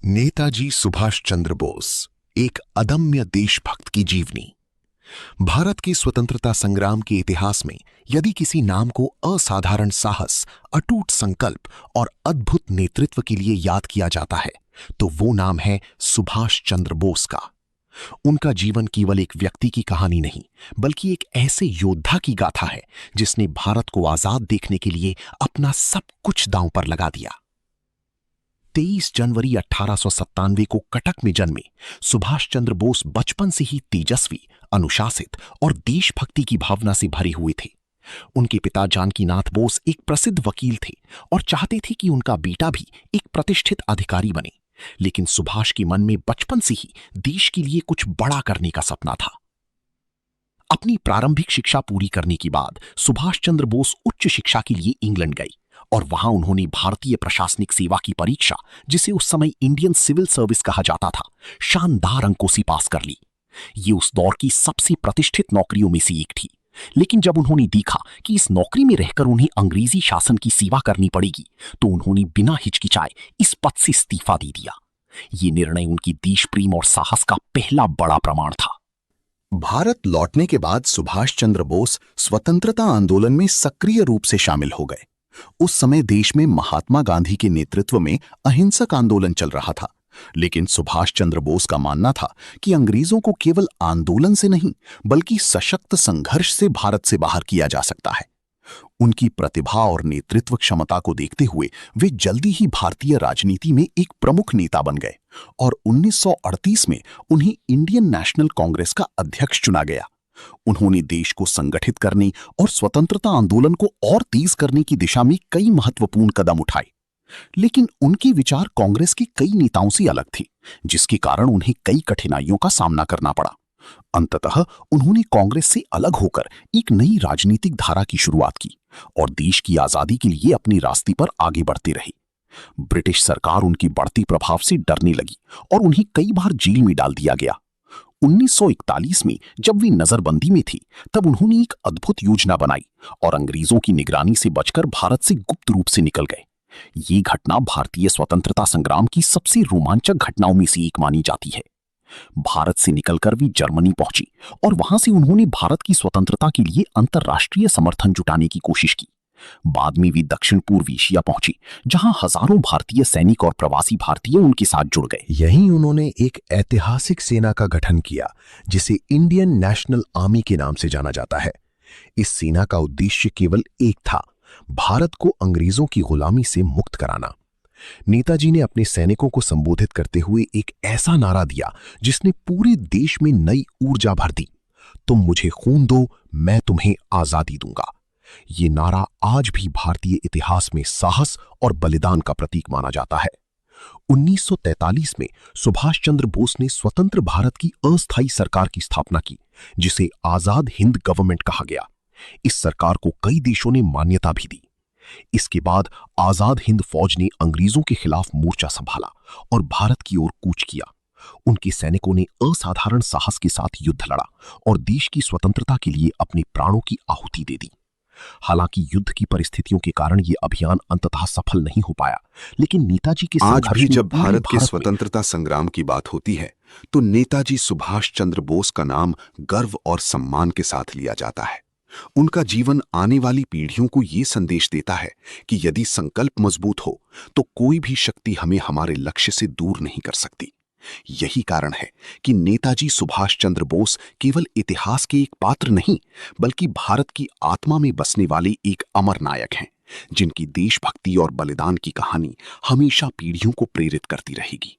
नेताजी सुभाष चंद्र बोस एक अदम्य देशभक्त की जीवनी। भारत के स्वतंत्रता संग्राम के इतिहास में यदि किसी नाम को असाधारण साहस, अटूट संकल्प और अद्भुत नेतृत्व के लिए याद किया जाता है तो वो नाम है सुभाष चंद्र बोस का। उनका जीवन केवल एक व्यक्ति की कहानी नहीं, बल्कि एक ऐसे योद्धा की गाथा है जिसने भारत को आजाद देखने के लिए अपना सब कुछ दांव पर लगा दिया। 23 जनवरी 1897 को कटक में जन्मे सुभाष चंद्र बोस बचपन से ही तेजस्वी, अनुशासित और देशभक्ति की भावना से भरे हुए थे। उनके पिता जानकीनाथ बोस एक प्रसिद्ध वकील थे और चाहते थे कि उनका बेटा भी एक प्रतिष्ठित अधिकारी बने, लेकिन सुभाष के मन में बचपन से ही देश के लिए कुछ बड़ा करने का सपना था। अपनी प्रारंभिक शिक्षा पूरी करने के बाद सुभाष चंद्र बोस उच्च शिक्षा के लिए इंग्लैंड गए और वहां उन्होंने भारतीय प्रशासनिक सेवा की परीक्षा, जिसे उस समय इंडियन सिविल सर्विस कहा जाता था, शानदार अंकों से पास कर ली। ये उस दौर की सबसे प्रतिष्ठित नौकरियों में से एक थी, लेकिन जब उन्होंने देखा कि इस नौकरी में रहकर उन्हें अंग्रेजी शासन की सेवा करनी पड़ेगी तो उन्होंने बिना हिचकिचाए इस पद से इस्तीफा दे दिया। ये निर्णय उनकी देश प्रेम और साहस का पहला बड़ा प्रमाण था। भारत लौटने के बाद सुभाष चंद्र बोस स्वतंत्रता आंदोलन में सक्रिय रूप से शामिल हो गए। उस समय देश में महात्मा गांधी के नेतृत्व में अहिंसक आंदोलन चल रहा था, लेकिन सुभाष चंद्र बोस का मानना था कि अंग्रेजों को केवल आंदोलन से नहीं बल्कि सशक्त संघर्ष से भारत से बाहर किया जा सकता है। उनकी प्रतिभा और नेतृत्व क्षमता को देखते हुए वे जल्दी ही भारतीय राजनीति में एक प्रमुख नेता बन गए और 1938 में उन्हें इंडियन नेशनल कांग्रेस का अध्यक्ष चुना गया। उन्होंने देश को संगठित करने और स्वतंत्रता आंदोलन को और तेज करने की दिशा में कई महत्वपूर्ण कदम उठाए, लेकिन उनके विचार कांग्रेस के कई नेताओं से अलग थे, जिसके कारण उन्हें कई कठिनाइयों का सामना करना पड़ा। अंततः उन्होंने कांग्रेस से अलग होकर एक नई राजनीतिक धारा की शुरुआत की और देश की आजादी के लिए अपने रास्ते पर आगे बढ़ते रहे। ब्रिटिश सरकार उनके बढ़ते प्रभाव से डरने लगी और उन्हें कई बार जेल में डाल दिया गया। 1941 में जब वे नजरबंदी में थे, तब उन्होंने एक अद्भुत योजना बनाई और अंग्रेजों की निगरानी से बचकर भारत से गुप्त रूप से निकल गए। ये घटना भारतीय स्वतंत्रता संग्राम की सबसे रोमांचक घटनाओं में से एक मानी जाती है। भारत से निकलकर वे जर्मनी पहुंची और वहां से उन्होंने भारत की स्वतंत्रता के लिए अंतर्राष्ट्रीय समर्थन जुटाने की कोशिश की। बाद में वे दक्षिण पूर्व एशिया पहुंचे, जहां हजारों भारतीय सैनिक और प्रवासी भारतीय उनके साथ जुड़ गए। यहीं उन्होंने एक ऐतिहासिक सेना का गठन किया, जिसे इंडियन नेशनल आर्मी के नाम से जाना जाता है। इस सेना का उद्देश्य केवल एक था, भारत को अंग्रेजों की गुलामी से मुक्त कराना। नेताजी ने अपने सैनिकों को संबोधित करते हुए एक ऐसा नारा दिया जिसने पूरे देश में नई ऊर्जा भर दी। तुम मुझे खून दो, मैं तुम्हें आजादी दूंगा। ये नारा आज भी भारतीय इतिहास में साहस और बलिदान का प्रतीक माना जाता है। 1943 में सुभाष चंद्र बोस ने स्वतंत्र भारत की अस्थायी सरकार की स्थापना की, जिसे आजाद हिंद गवर्नमेंट कहा गया। इस सरकार को कई देशों ने मान्यता भी दी। इसके बाद आजाद हिंद फौज ने अंग्रेजों के खिलाफ मोर्चा संभाला और भारत की ओर कूच किया। उनके सैनिकों ने असाधारण साहस के साथ युद्ध लड़ा और देश की स्वतंत्रता के लिए अपने प्राणों की आहुति दे दी। हालांकि युद्ध की परिस्थितियों के कारण यह अभियान अंततः सफल नहीं हो पाया, लेकिन नेताजी के आज भी जब भारत के स्वतंत्रता संग्राम की बात होती है तो नेताजी सुभाष चंद्र बोस का नाम गर्व और सम्मान के साथ लिया जाता है। उनका जीवन आने वाली पीढ़ियों को यह संदेश देता है कि यदि संकल्प मजबूत हो तो कोई भी शक्ति हमें हमारे लक्ष्य से दूर नहीं कर सकती। यही कारण है कि नेताजी सुभाष चंद्र बोस केवल इतिहास के एक पात्र नहीं, बल्कि भारत की आत्मा में बसने वाले एक अमर नायक हैं, जिनकी देशभक्ति और बलिदान की कहानी हमेशा पीढ़ियों को प्रेरित करती रहेगी।